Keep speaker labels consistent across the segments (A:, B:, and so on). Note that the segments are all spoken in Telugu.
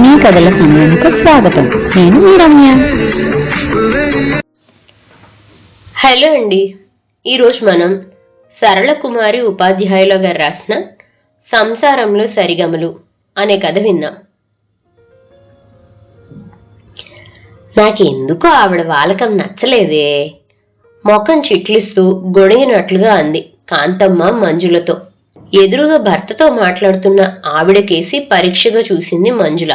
A: మీ కథల సమయానికి స్వాగతం. నేను మీ రమ్య.
B: హలో అండి. ఈరోజు మనం సరళ కుమారి ఉపాధ్యాయుల గారు రాసిన సంసారంలో సరిగమలు అనే కథ విందాం. నాకెందుకో ఆవిడ వాలకం నచ్చలేదే. మొఖం చిట్లిస్తూ గొణిగినట్లుగా అంది కాంతమ్మ మంజులతో. ఎదురుగా భర్తతో మాట్లాడుతున్న ఆవిడకేసి పరీక్షగా చూసింది మంజుల.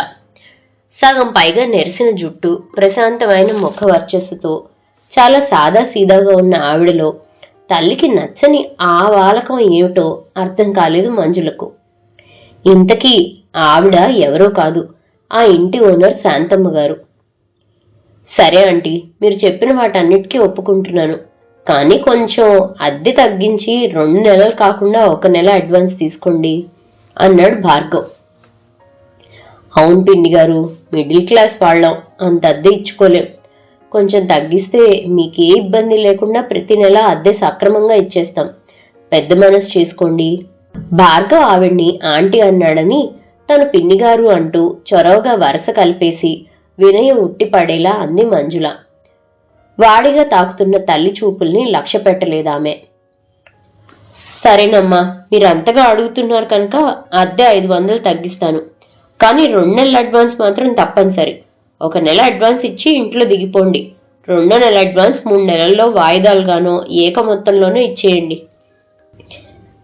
B: సగం పైగా నెరిసిన జుట్టు, ప్రశాంతమైన ముఖ వర్చస్సుతో చాలా సాదా సీదాగా ఉన్న ఆవిడలో తల్లికి నచ్చని ఆ వాలకం ఏమిటో అర్థం కాలేదు మంజులకు. ఇంతకీ ఆవిడ ఎవరో కాదు, ఆ ఇంటి ఓనర్ శాంతమ్మ గారు. సరే ఆంటీ, మీరు చెప్పిన వాటన్నిటికీ ఒప్పుకుంటున్నాను, కానీ కొంచెం అద్దె తగ్గించి 2 నెలలు కాకుండా 1 నెల అడ్వాన్స్ తీసుకోండి అన్నాడు భార్గవ్. అవును పిన్ని గారు, మిడిల్ క్లాస్ వాళ్ళం, అంత అద్దె ఇచ్చుకోలేం. కొంచెం తగ్గిస్తే మీకే ఇబ్బంది లేకుండా ప్రతి నెల అద్దె సక్రమంగా ఇచ్చేస్తాం. పెద్ద మనసు చేసుకోండి. భార్గవ్ ఆవిడ్ని ఆంటీ అన్నాడని తను పిన్నిగారు అంటూ చొరవగా వరస కలిపేసి వినయం ఉట్టిపడేలా అంది మంజుల. వాడిగా తాకుతున్న తల్లి చూపుల్ని లక్ష్య పెట్టలేదామె. సరేనమ్మా, మీరు అంతగా అడుగుతున్నారు కనుక అద్దె 500 తగ్గిస్తాను, కానీ 2 నెలల అడ్వాన్స్ మాత్రం తప్పనిసరి. 1 నెల అడ్వాన్స్ ఇచ్చి ఇంట్లో దిగిపోండి. 2వ నెల అడ్వాన్స్ 3 నెలల్లో వాయిదాలుగానో ఏక మొత్తంలోనో ఇచ్చేయండి.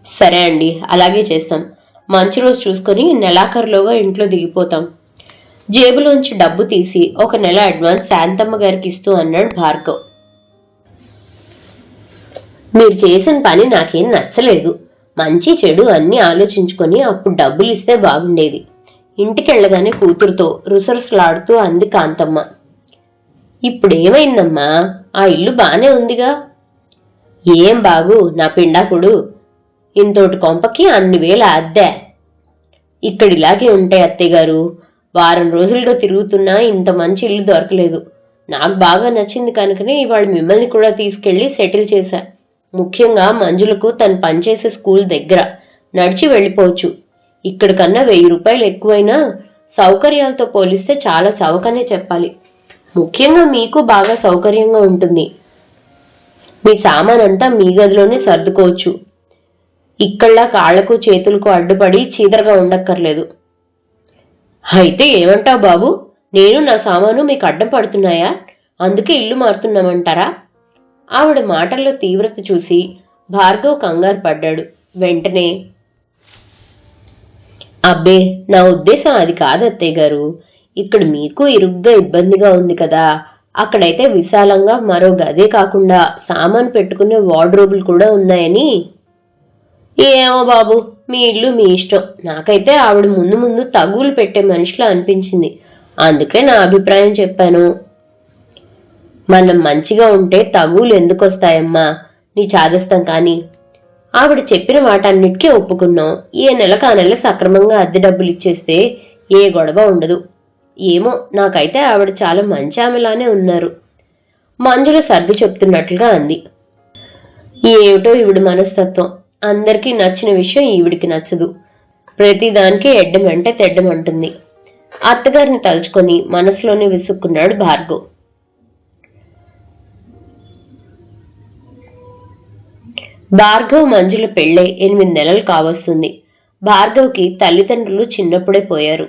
B: సరే అండి, అలాగే చేస్తాం. మంచి రోజు చూసుకొని నెలాఖరులోగా ఇంట్లో దిగిపోతాం. జేబులోంచి డబ్బు తీసి 1 నెల అడ్వాన్స్ శాంతమ్మ గారికి ఇస్తూ అన్నాడు భార్గవ్. మీరు చేసిన పని నాకేం నచ్చలేదు. మంచి చెడు అన్ని ఆలోచించుకొని అప్పుడు డబ్బులు ఇస్తే బాగుండేది. ఇంటికెళ్ళగానే కూతురుతో రుసరుసలాడుతూ అంది కాంతమ్మ. ఇప్పుడేమైందమ్మా? ఆ ఇల్లు బానే ఉందిగా. ఏం బాగు నా పిండాకుడు, ఇంతోటి కొంపకి అన్ని వేల అద్దె. ఇక్కడిలాగే ఉంటాయి అత్తయ్యగారు. వారం రోజులుగా తిరుగుతున్నా ఇంత మంచి ఇల్లు దొరకలేదు. నాకు బాగా నచ్చింది కనుకనే ఇవాళ మిమ్మల్ని కూడా తీసుకెళ్లి సెటిల్ చేశా. ముఖ్యంగా మంజులకు తను పనిచేసే స్కూల్ దగ్గర నడిచి వెళ్ళిపోవచ్చు. ఇక్కడికన్నా 1000 రూపాయలు ఎక్కువైనా సౌకర్యాలతో పోలిస్తే చాలా చవకనే చెప్పాలి. ముఖ్యంగా మీకు బాగా సౌకర్యంగా ఉంటుంది. మీ సామానంతా మీ గదిలోనే సర్దుకోవచ్చు. ఇక్కడ్లా కాళ్లకు చేతులకు అడ్డుపడి చీదరగా ఉండక్కర్లేదు. అయితే ఏమంటావు బాబు, నేను నా సామాను మీకు అడ్డం పడుతున్నాయా? అందుకే ఇల్లు మారుతున్నామంటారా? ఆవిడ మాటల్లో తీవ్రత చూసి భార్గవ్ కంగారు పడ్డాడు. వెంటనే, అబ్బే, నా ఉద్దేశం అది కాదు అత్తయ్య గారు. ఇక్కడ మీకు ఇరుగ్గా ఇబ్బందిగా ఉంది కదా, అక్కడైతే విశాలంగా మరో గదే కాకుండా సామాను పెట్టుకునే వార్డ్రోబులు కూడా ఉన్నాయని. ఏమో బాబు, మీ ఇల్లు మీ ఇష్టం. నాకైతే ఆవిడ ముందు ముందు తగులు పెట్టే మనిషిలా అనిపించింది. అందుకే నా అభిప్రాయం చెప్పాను. మనం మంచిగా ఉంటే తగులు ఎందుకు వస్తాయమ్మా, నీ చాదస్తం. కానీ ఆవిడ చెప్పిన వాటన్నిటికీ ఒప్పుకున్నాం. ఏ నెలకు ఆ నెల సక్రమంగా అద్దె డబ్బులు ఇచ్చేస్తే ఏ గొడవ ఉండదు. ఏమో, నాకైతే ఆవిడ చాలా మంచి ఆమెలానే ఉన్నారు. మంజుల సర్ది చెప్తున్నట్లుగా అంది. ఏమిటో ఈవిడ మనస్తత్వం. అందరికీ నచ్చిన విషయం ఈవిడికి నచ్చదు. ప్రతిదానికి ఎడ్డమంటే తెడ్డమంటుంది. అత్తగారిని తలుచుకొని మనసులోనే విసుక్కున్నాడు భార్గవ్. భార్గవ్ మంజుల పెళ్ళై 8 నెలలు కావస్తుంది. భార్గవ్కి తల్లిదండ్రులు చిన్నప్పుడే పోయారు.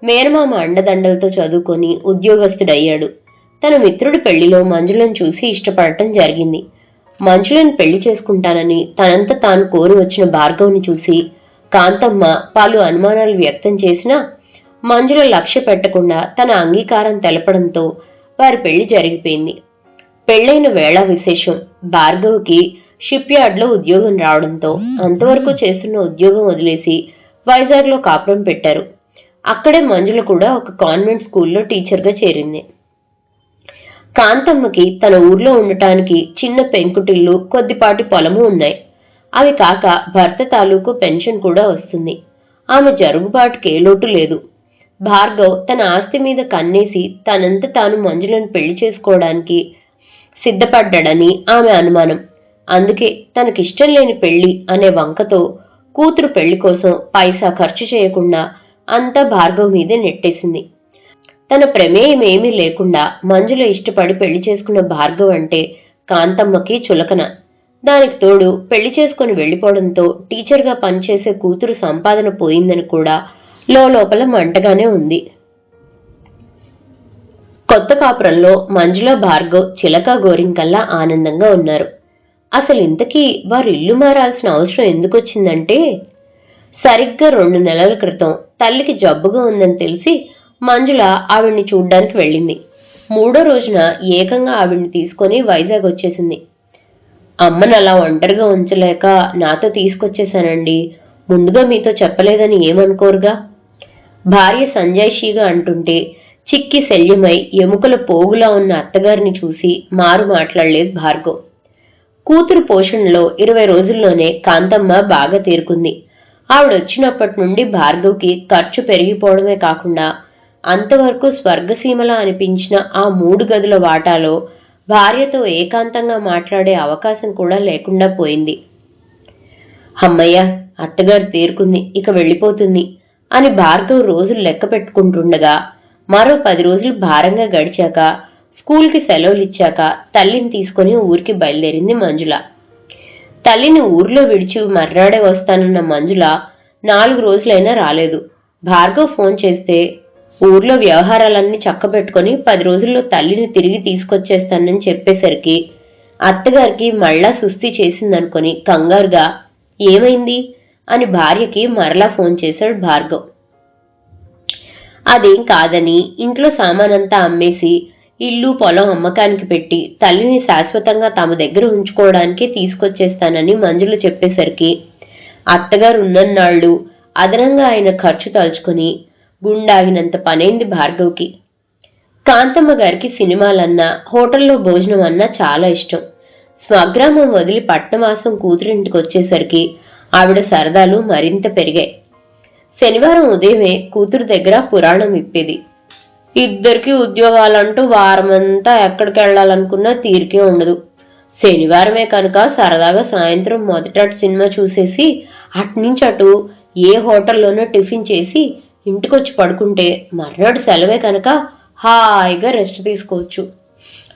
B: మేనమామ అండదండలతో చదువుకొని ఉద్యోగస్తుడయ్యాడు. తన మిత్రుడి పెళ్లిలో మంజులను చూసి ఇష్టపడటం జరిగింది. మంజులను పెళ్లి చేసుకుంటానని తనంత తాను కోరి వచ్చిన భార్గవ్ని చూసి కాంతమ్మ పలు అనుమానాలు వ్యక్తం చేసినా మంజుల లక్ష్య పెట్టకుండా తన అంగీకారం తెలపడంతో వారి పెళ్లి జరిగిపోయింది. పెళ్లైన వేళ విశేషం. భార్గవ్కి షిప్ యార్డ్ లో ఉద్యోగం రావడంతో అంతవరకు చేస్తున్న ఉద్యోగం వదిలేసి వైజాగ్ లో కాపురం పెట్టారు. అక్కడే మంజుల కూడా ఒక కాన్వెంట్ స్కూల్లో టీచర్గా చేరింది. కాంతమ్మకి తన ఊర్లో ఉండటానికి చిన్న పెంకుటిల్లు, కొద్దిపాటి పొలము ఉన్నాయి. అవి కాక భర్త తాలూకు పెన్షన్ కూడా వస్తుంది. ఆమె జరుగుబాటుకే లోటు లేదు. భార్గవ్ తన ఆస్తి మీద కన్నేసి తనంత తాను మంజులను పెళ్లి చేసుకోవడానికి సిద్ధపడ్డాడని ఆమె అనుమానం. అందుకే తనకిష్టం లేని పెళ్లి అనే వంకతో కూతురు పెళ్లి కోసం పైసా ఖర్చు చేయకుండా అంతా భార్గవ్ మీదే నెట్టేసింది. తన ప్రమేయం ఏమీ లేకుండా మంజుల ఇష్టపడి పెళ్లి చేసుకున్న భార్గవ్ అంటే కాంతమ్మకి చులకన. దానికి తోడు పెళ్లి చేసుకుని వెళ్లిపోవడంతో టీచర్గా పనిచేసే కూతురు సంపాదన పోయిందని కూడా లోపల మంటగానే ఉంది. కొత్త కాపురంలో మంజుల భార్గవ్ చిలక గోరింకల్లా ఆనందంగా ఉన్నారు. అసలు ఇంతకీ వారు ఇల్లు మారాల్సిన అవసరం ఎందుకొచ్చిందంటే, సరిగ్గా 2 నెలల క్రితం తల్లికి జబ్బుగా ఉందని తెలిసి మంజుల ఆవిడ్ని చూడ్డానికి వెళ్ళింది. 3వ రోజున ఏకంగా ఆవిడ్ని తీసుకొని వైజాగ్ వచ్చేసింది. అమ్మను అలా ఒంటరిగా ఉంచలేక నాతో తీసుకొచ్చేశానండి, ముందుగా మీతో చెప్పలేదని ఏమనుకోరుగా, భార్య సంజాయిషీగా అంటుంటే చిక్కి శల్యమై ఎముకల పోగులా ఉన్న అత్తగారిని చూసి మారు మాట్లాడలేదు భార్గవ్. కూతురు పోషణలో 20 రోజుల్లోనే కాంతమ్మ బాగా తేరుకుంది. ఆవిడొచ్చినప్పటి నుండి భార్గవ్కి ఖర్చు పెరిగిపోవడమే కాకుండా అంతవరకు స్వర్గసీమలా అనిపించిన ఆ 3 గదుల వాటాలో భార్యతో ఏకాంతంగా మాట్లాడే అవకాశం కూడా లేకుండా పోయింది. అమ్మయ్య, అత్తగారు తేరుకుంది, ఇక వెళ్ళిపోతుంది అని భార్గవ్ రోజులు లెక్క పెట్టుకుంటుండగా మరో 10 రోజులు భారంగా గడిచాక స్కూల్కి సెలవులిచ్చాక తల్లిని తీసుకుని ఊరికి బయలుదేరింది మంజుల. తల్లిని ఊర్లో విడిచి మర్నాడే వస్తానన్న మంజుల 4 రోజులైనా రాలేదు. భార్గవ్ ఫోన్ చేస్తే ఊర్లో వ్యవహారాలన్నీ చక్కబెట్టుకుని 10 రోజుల్లో తల్లిని తిరిగి తీసుకొచ్చేస్తానని చెప్పేసరికి అత్తగారికి మళ్ళా సుస్థి చేసిందనుకొని కంగారుగా ఏమైంది అని భార్యకి మరలా ఫోన్ చేశాడు భార్గవ్. అదేం కాదని ఇంట్లో సామానంతా అమ్మేసి ఇల్లు పొలం అమ్మకానికి పెట్టి తల్లిని శాశ్వతంగా తమ దగ్గర ఉంచుకోవడానికి తీసుకొచ్చేస్తానని మంజుల చెప్పేసరికి అత్తగారు ఉన్నన్నాళ్ళు అదనంగా ఆయన ఖర్చు తలుచుకుని గుండాగినంత పనైంది భార్గవ్కి. కాంతమ్మ గారికి సినిమాలన్నా హోటల్లో భోజనం అన్నా చాలా ఇష్టం. స్వగ్రామం వదిలి పట్నవాసం కూతురింటికి వచ్చేసరికి ఆవిడ సరదాలు మరింత పెరిగాయి. శనివారం ఉదయమే కూతురు దగ్గర పురాణం విప్పేది. ఇద్దరికి ఉద్యోగాలంటూ వారమంతా ఎక్కడికి వెళ్లాలనుకున్నా తీరికే ఉండదు. శనివారమే కనుక సరదాగా సాయంత్రం మొదట సినిమా చూసేసి అట్నుంచి అటు ఏ హోటల్లోనో టిఫిన్ చేసి ఇంటికొచ్చి పడుకుంటే మర్నాడు సెలవే కనుక హాయిగా రెస్ట్ తీసుకోవచ్చు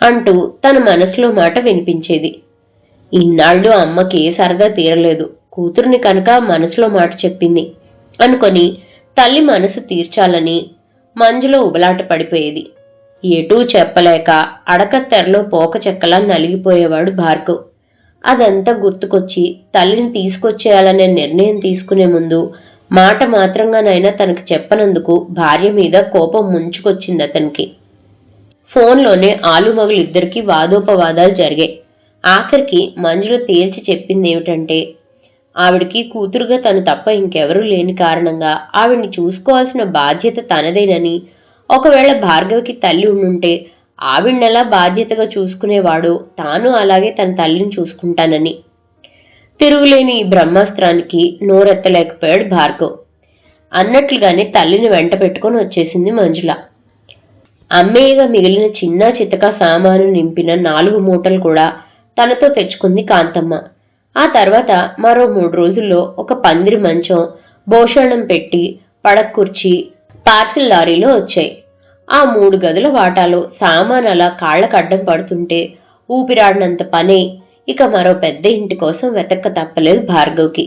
B: అంటూ తన మనసులో మాట వినిపించేది. ఇన్నాళ్ళు అమ్మకి ఏ సరదా తీరలేదు, కూతురుని కనుక మనసులో మాట చెప్పింది అనుకొని తల్లి మనసు తీర్చాలని మంజులో ఉబలాట పడిపోయేది. ఎటూ చెప్పలేక అడకత్తెరలో పోక చెక్కలా నలిగిపోయేవాడు భార్గవ్. అదంతా గుర్తుకొచ్చి తల్లిని తీసుకొచ్చేయాలనే నిర్ణయం తీసుకునే ముందు మాట మాత్రంగానైనా తనకు చెప్పనందుకు భార్య మీద కోపం ముంచుకొచ్చింది అతనికి. ఫోన్లోనే ఆలుమగులిద్దరికీ వాదోపవాదాలు జరిగాయి. ఆఖరికి మంజుల తేల్చి చెప్పిందేమిటంటే, ఆవిడికి కూతురుగా తను తప్ప ఇంకెవరూ లేని కారణంగా ఆవిడ్ని చూసుకోవాల్సిన బాధ్యత తనదేనని, ఒకవేళ భార్గవికి తల్లి ఉండుంటే ఆవిడ్నెలా బాధ్యతగా చూసుకునేవాడో తాను అలాగే తన తల్లిని చూసుకుంటానని. తిరుగులేని ఈ బ్రహ్మాస్త్రానికి నోరెత్తలేకపోయాడు భార్గవ్. అన్నట్లుగానే తల్లిని వెంట పెట్టుకుని వచ్చేసింది మంజుల. అమ్మేయగా మిగిలిన చిన్న చితక సామాను నింపిన 4 మూటలు కూడా తనతో తెచ్చుకుంది కాంతమ్మ. ఆ తర్వాత మరో 3 రోజుల్లో ఒక పందిరి మంచం, భోషణం పెట్టి, పడక్కుర్చి పార్సిల్ లారీలో వచ్చాయి. ఆ 3 గదుల వాటాలో సామాన్ అలా కాళ్లకడ్డం పడుతుంటే ఊపిరాడినంత పనే. ఇక మరో పెద్ద ఇంటి కోసం వెతక్క తప్పలేదు భార్గవ్కి.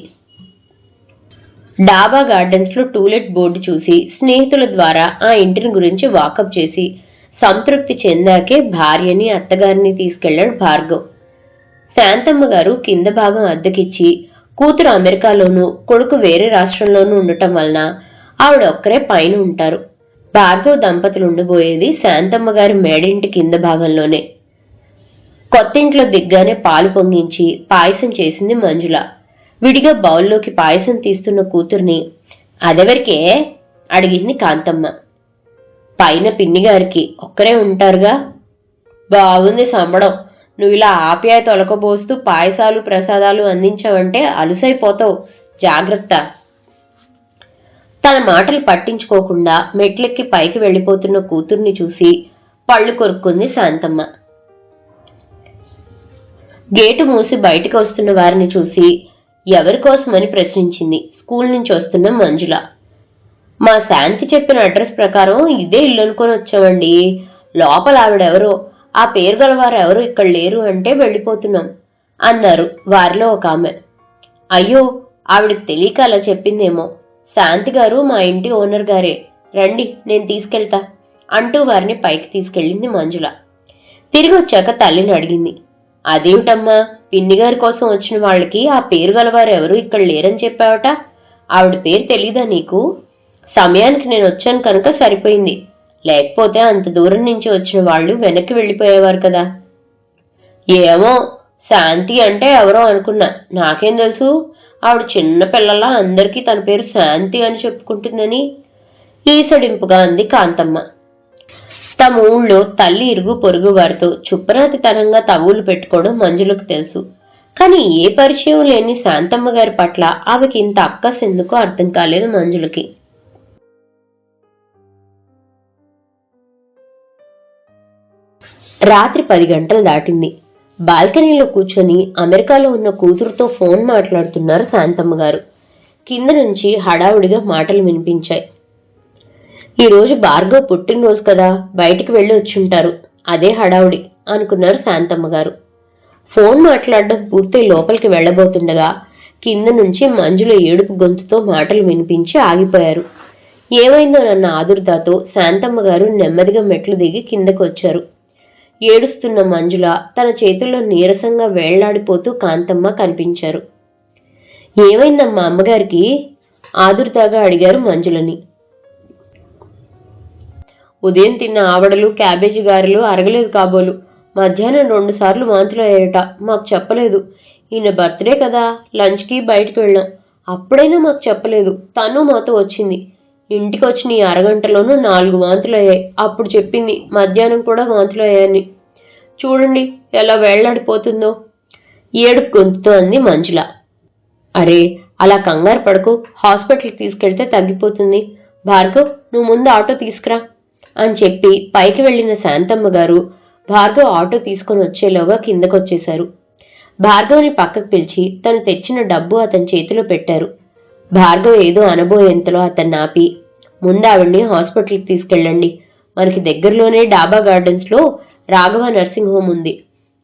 B: డాబా గార్డెన్స్ లో టూలెట్ బోర్డు చూసి స్నేహితుల ద్వారా ఆ ఇంటిని గురించి వాకప్ చేసి సంతృప్తి చెందాకే భార్యని అత్తగారిని తీసుకెళ్లాడు భార్గవ్. శాంతమ్మ గారు కింద భాగం అద్దెకిచ్చి కూతురు అమెరికాలోనూ కొడుకు వేరే రాష్ట్రంలోనూ ఉండటం వలన ఆవిడ ఒక్కరే పైన ఉంటారు. భార్గవ్ దంపతులు ఉండబోయేది శాంతమ్మ గారి మేడింటి కింద భాగంలోనే. కొత్తింట్లో దిగ్గానే పాలు పొంగించి పాయసం చేసింది మంజుల. విడిగా బౌల్లోకి పాయసం తీస్తున్న కూతుర్ని అదెవరికే అడిగింది కాంతమ్మ. పైన పిన్నిగారికి, ఒక్కరే ఉంటారుగా. బాగుంది సంబడం, నువ్వు ఇలా ఆప్యాయత ఒలకబోస్తూ పాయసాలు ప్రసాదాలు అందించావంటే అలుసైపోతావు, జాగ్రత్త. తన మాటలు పట్టించుకోకుండా మెట్లెక్కి పైకి వెళ్లిపోతున్న కూతుర్ని చూసి పళ్ళు కొరుక్కుంది శాంతమ్మ. గేటు మూసి బయటికి వస్తున్న వారిని చూసి ఎవరికోసమని ప్రశ్నించింది స్కూల్ నుంచి వస్తున్న మంజుల. మా శాంతి చెప్పిన అడ్రస్ ప్రకారం ఇదే ఇల్లు అనుకొని వచ్చామండి. లోపల ఆవిడెవరో, ఆ పేరు గలవారు ఎవరు ఇక్కడ లేరు అంటే వెళ్ళిపోతున్నాం అన్నారు వారిలో ఒక ఆమె. అయ్యో, ఆవిడకి తెలియక అలా చెప్పిందేమో. శాంతి గారు మా ఇంటి ఓనర్ గారే, రండి నేను తీసుకెళ్తా అంటూ వారిని పైకి తీసుకెళ్ళింది మంజుల. తిరిగి వచ్చాక తల్లిని అడిగింది, అదేమిటమ్మా, పిన్ని గారి కోసం వచ్చిన వాళ్ళకి ఆ పేరు గలవారు ఎవరు ఇక్కడ లేరని చెప్పావట, ఆవిడ పేరు తెలీదా నీకు? సమయానికి నేను వచ్చాను కనుక సరిపోయింది, లేకపోతే అంత దూరం నుంచి వచ్చిన వాళ్ళు వెనక్కి వెళ్ళిపోయేవారు కదా. ఏమో, శాంతి అంటే ఎవరో అనుకున్నా, నాకేం తెలుసు ఆవిడ చిన్న పిల్లలా అందరికీ తన పేరు శాంతి అని చెప్పుకుంటుందని ఈసడింపుగా అంది కాంతమ్మ. తమ ఊళ్ళో తల్లి ఇరుగు పొరుగు వారితో చుప్పనాతితనంగా తగులు పెట్టుకోవడం మంజులకు తెలుసు. కానీ ఏ పరిచయం లేని శాంతమ్మ గారి పట్ల ఆమెకి ఇంత అక్కస్ ఎందుకో అర్థం కాలేదు మంజులకి. రాత్రి 10 గంటలు దాటింది. బాల్కనీలో కూర్చొని అమెరికాలో ఉన్న కూతురుతో ఫోన్ మాట్లాడుతున్నారు శాంతమ్మ గారు. కింద నుంచి హడావుడిగా మాటలు వినిపించాయి. ఈరోజు భార్గవ్ పుట్టినరోజు కదా, బయటికి వెళ్ళి వచ్చుంటారు, అదే హడావుడి అనుకున్నారు శాంతమ్మ గారు. ఫోన్ మాట్లాడడం పూర్తయి లోపలికి వెళ్లబోతుండగా కింద నుంచి మంజుల ఏడుపు గొంతుతో మాటలు వినిపించి ఆగిపోయారు. ఏమైందో నన్న ఆదుర్దాతో శాంతమ్మ గారు నెమ్మదిగా మెట్లు దిగి కిందకు వచ్చారు. ఏడుస్తున్న మంజుల తన చేతుల్లో నీరసంగా వేళ్లాడిపోతూ కాంతమ్మ కనిపించారు. ఏమైందమ్మా అమ్మగారికి? ఆదుర్దాగా అడిగారు మంజులని. ఉదయం తిన్న ఆవడలు క్యాబేజీ గారెలు అరగలేదు కాబోలు, మధ్యాహ్నం 2 సార్లు వాంతులు అయ్యాయట, మాకు చెప్పలేదు. ఈయన బర్త్డే కదా, లంచ్కి బయటకు వెళ్ళాం, అప్పుడైనా మాకు చెప్పలేదు. తను మాతో వచ్చింది. ఇంటికి వచ్చిన ఈ అరగంటలోనూ 4 వాంతులు అయ్యాయి. అప్పుడు చెప్పింది మధ్యాహ్నం కూడా వాంతులు అయ్యాయని. చూడండి ఎలా వేళ్లాడిపోతుందో, ఏడుపు గొంతుతో అంది మంజుల. అరే, అలా కంగారు పడకు, హాస్పిటల్కి తీసుకెళ్తే తగ్గిపోతుంది. భార్గవ్, నువ్వు ముందు ఆటో తీసుకురా అని చెప్పి పైకి వెళ్లిన శాంతమ్మ గారు భార్గవ్ ఆటో తీసుకుని వచ్చేలోగా కిందకొచ్చేశారు. భార్గవ్ని పక్కకు పిలిచి తను తెచ్చిన డబ్బు అతని చేతిలో పెట్టారు. భార్గవ్ ఏదో అనబోయేంతలో అతన్ని ఆపి, ముందు ఆవిడ్ని హాస్పిటల్కి తీసుకెళ్ళండి, మనకి దగ్గరలోనే డాబా గార్డెన్స్ లో రాఘవ నర్సింగ్ హోమ్ ఉంది.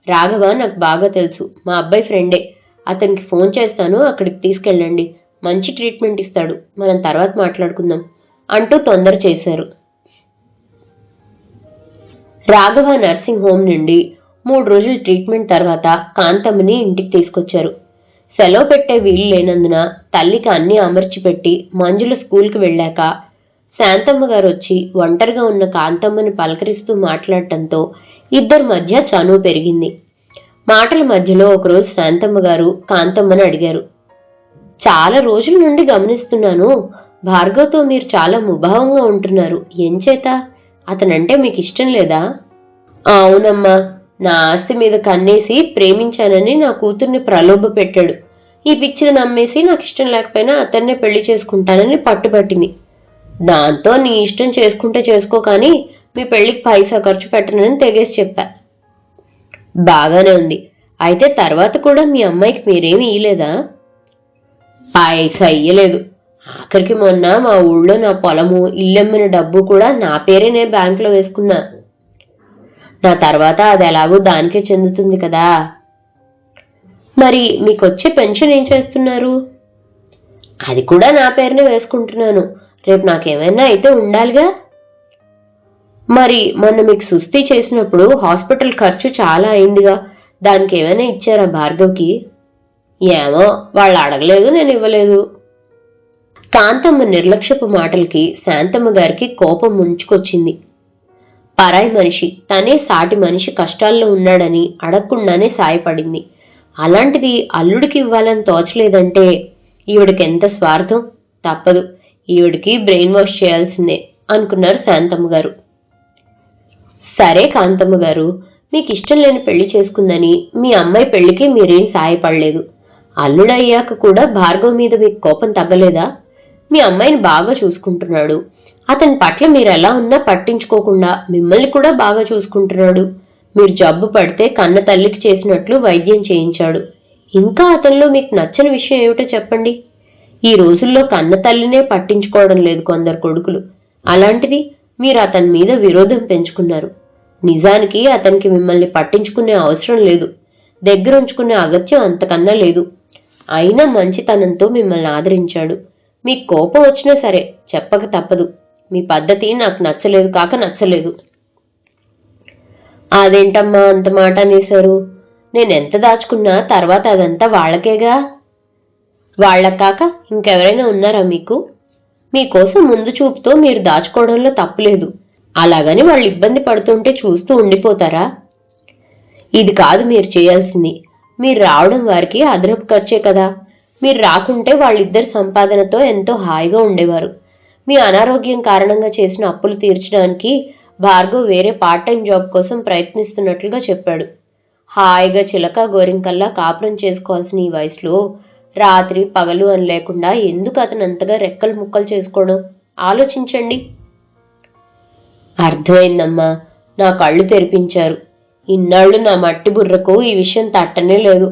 B: రాఘవ నాకు బాగా తెలుసు, మా అబ్బాయి ఫ్రెండే, అతనికి ఫోన్ చేస్తాను, అక్కడికి తీసుకెళ్ళండి, మంచి ట్రీట్మెంట్ ఇస్తాడు, మనం తర్వాత మాట్లాడుకుందాం అంటూ తొందర చేశారు. రాఘవ నర్సింగ్ హోమ్ నుండి 3 రోజుల ట్రీట్మెంట్ తర్వాత కాంతమ్మని ఇంటికి తీసుకొచ్చారు. సెలవు పెట్టే వీలు లేనందున తల్లికి అన్నీ అమర్చిపెట్టి మంజుల స్కూల్కి వెళ్ళాక శాంతమ్మ గారు వచ్చి ఒంటరిగా ఉన్న కాంతమ్మని పలకరిస్తూ మాట్లాడటంతో ఇద్దరి మధ్య చనువు పెరిగింది. మాటల మధ్యలో ఒకరోజు శాంతమ్మ గారు కాంతమ్మని అడిగారు, చాలా రోజుల నుండి గమనిస్తున్నాను, భార్గవ్తో మీరు చాలా ముభావంగా ఉంటున్నారు, ఎంచేత? అతనంటే మీకు ఇష్టం లేదా? అవునమ్మా, నా ఆస్తి మీద కన్నేసి ప్రేమించానని నా కూతుర్ని ప్రలోభ పెట్టాడు. ఈ పిచ్చిది నమ్మేసి నాకు ఇష్టం లేకపోయినా అతన్నే పెళ్లి చేసుకుంటానని పట్టుబట్టింది. దాంతో నీ ఇష్టం చేసుకుంటే చేసుకో, కానీ మీ పెళ్లికి పైసా ఖర్చు పెట్టనని తెగేసి చెప్పా. బాగానే ఉంది, అయితే తర్వాత కూడా మీ అమ్మాయికి మీరేమి ఇయ్యలేదా? పైసా ఇయ్యలేదు. ఆఖరికి మొన్న మా ఊళ్ళో నా పొలము ఇల్లెమ్మిన డబ్బు కూడా నా పేరేనే బ్యాంకులో వేసుకున్నా. నా తర్వాత అది ఎలాగో దానికే చెందుతుంది కదా. మరి మీకొచ్చే పెన్షన్ ఏం చేస్తున్నారు? అది కూడా నా పేరునే వేసుకుంటున్నాను, రేపు నాకేమైనా అయితే ఉండాలిగా. మరి మొన్న మీకు సుస్థి చేసినప్పుడు హాస్పిటల్ ఖర్చు చాలా అయిందిగా, దానికి ఏమైనా ఇచ్చారా భార్గవ్కి? ఏమో, వాళ్ళు అడగలేదు, నేను ఇవ్వలేదు. కాంతమ్మ నిర్లక్ష్యపు మాటలకి శాంతమ్మ గారికి కోపం ముంచుకొచ్చింది. పరాయి మనిషి, తనే సాటి మనిషి కష్టాల్లో ఉన్నాడని అడగకుండానే సాయపడింది. అలాంటిది అల్లుడికి ఇవ్వాలని తోచలేదంటే ఈవిడికి ఎంత స్వార్థం. తప్పదు, ఈవిడికి బ్రెయిన్ వాష్ చేయాల్సిందే అనుకున్నారు శాంతమ్మ గారు. సరే కాంతమ్మ గారు, మీకు ఇష్టం లేని పెళ్లి చేసుకుందని మీ అమ్మాయి పెళ్లికి మీరేం సాయపడలేదు. అల్లుడయ్యాక కూడా భార్గవ్ మీద మీకు కోపం తగ్గలేదా? మీ అమ్మాయిని బాగా చూసుకుంటున్నాడు, అతని పట్ల మీరు ఎలా ఉన్నా పట్టించుకోకుండా మిమ్మల్ని కూడా బాగా చూసుకుంటున్నాడు. మీరు జబ్బు పడితే కన్న తల్లికి చేసినట్లు వైద్యం చేయించాడు. ఇంకా అతనిలో మీకు నచ్చని విషయం ఏమిటో చెప్పండి. ఈ రోజుల్లో కన్న తల్లినే పట్టించుకోవడం లేదు కొందరు కొడుకులు. అలాంటిది మీరు అతని మీద విరోధం పెంచుకున్నారు. నిజానికి అతనికి మిమ్మల్ని పట్టించుకునే అవసరం లేదు, దగ్గరుంచుకునే అగత్యం అంతకన్నా లేదు. అయినా మంచితనంతో మిమ్మల్ని ఆదరించాడు. మీకు కోపం వచ్చినా సరే చెప్పక తప్పదు. మీ పద్ధతి నాకు నచ్చలేదు కాక నచ్చలేదు. అదేంటమ్మా అంత మాట అనేశారు? నేనెంత దాచుకున్నా తర్వాత అదంతా వాళ్లకేగా. వాళ్లకు కాక ఇంకెవరైనా ఉన్నారా మీకు? మీకోసం ముందు చూపుతో మీరు దాచుకోవడంలో తప్పులేదు. అలాగని వాళ్ళు ఇబ్బంది పడుతుంటే చూస్తూ ఉండిపోతారా? ఇది కాదు మీరు చేయాల్సింది. మీరు రావడం వారికి అదనపు ఖర్చే కదా. మీరు రాకుంటే వాళ్ళిద్దరి సంపాదనతో ఎంతో హాయిగా ఉండేవారు. మీ అనారోగ్యం కారణంగా చేసిన అప్పులు తీర్చడానికి భార్గవ్ వేరే పార్ట్ టైం జాబ్ కోసం ప్రయత్నిస్తున్నట్లుగా చెప్పాడు. హాయిగా చిలక గోరింకల్లా కాపురం చేసుకోవాల్సిన ఈ వయసులో రాత్రి పగలు అని లేకుండా ఎందుకు అతను అంతగా రెక్కలు ముక్కలు చేసుకోవడం? ఆలోచించండి. అర్థమైందమ్మా, నా కళ్ళు తెరిపించారు. ఇన్నాళ్ళు నా మట్టి బుర్రకు ఈ విషయం తట్టనే లేదు.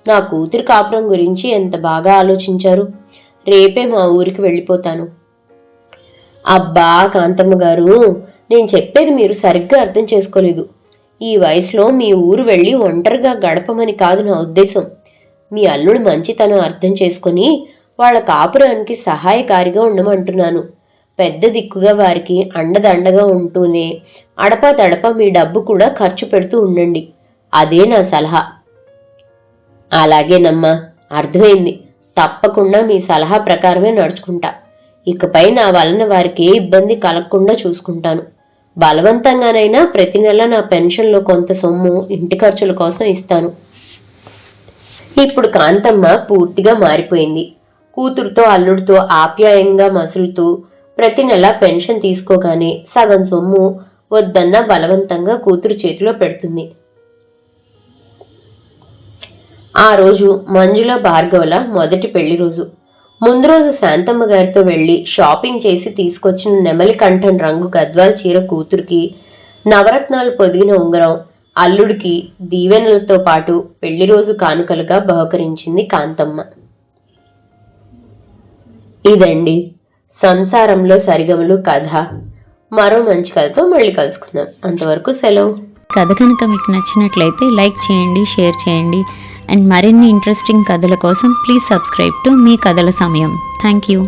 B: నా కూతురి కాపురం గురించి ఎంత బాగా ఆలోచించారు. రేపే మా ఊరికి వెళ్ళిపోతాను. అబ్బా కాంతమ్మ గారు, నేను చెప్పేది మీరు సరిగ్గా అర్థం చేసుకోలేదు. ఈ వయసులో మీ ఊరు వెళ్ళి ఒంటరిగా గడపమని కాదు నా ఉద్దేశం. మీ అల్లుడు మంచితనం అర్థం చేసుకుని వాళ్ళ కాపురానికి సహాయకారిగా ఉండమంటున్నాను. పెద్ద దిక్కుగా వారికి అండదండగా ఉంటూనే అడపాదడపా మీ డబ్బు కూడా ఖర్చు పెడుతూ ఉండండి. అదే నా సలహా. అలాగేనమ్మా, అర్థమైంది. తప్పకుండా మీ సలహా ప్రకారమే నడుచుకుంటా. ఇకపై నా వలన వారికి ఏ ఇబ్బంది కలగకుండా చూసుకుంటాను. బలవంతంగానైనా ప్రతి నెల నా పెన్షన్లో కొంత సొమ్ము ఇంటి ఖర్చుల కోసం ఇస్తాను. ఇప్పుడు కాంతమ్మ పూర్తిగా మారిపోయింది. కూతురుతో అల్లుడితో ఆప్యాయంగా మసులుతూ ప్రతి నెల పెన్షన్ తీసుకోగానే సగం సొమ్ము వద్దన్న బలవంతంగా కూతురు చేతిలో పెడుతుంది. ఆ రోజు మంజుల భార్గవుల మొదటి పెళ్లి రోజు. ముందు రోజు శాంతమ్మ గారితో వెళ్లి షాపింగ్ చేసి తీసుకొచ్చిన నెమలి కంఠం రంగు గద్వాల్ చీర కూతురికి, నవరత్నాలు పొదిగిన ఉంగరం అల్లుడికి దీవెనలతో పాటు పెళ్లి రోజు కానుకలుగా బహుకరించింది కాంతమ్మ. ఇదండి సంసారంలో సరిగమలు కథ. మరో మంచి కథతో మళ్ళీ కలుసుకుందాం. అంతవరకు సెలవు.
A: కథ కనుక మీకు నచ్చినట్లయితే లైక్ చేయండి, షేర్ చేయండి. అండ్ మరిన్ని ఇంట్రెస్టింగ్ కథల కోసం ప్లీజ్ సబ్స్క్రైబ్ టు మీ కథల సమయం. Thank you.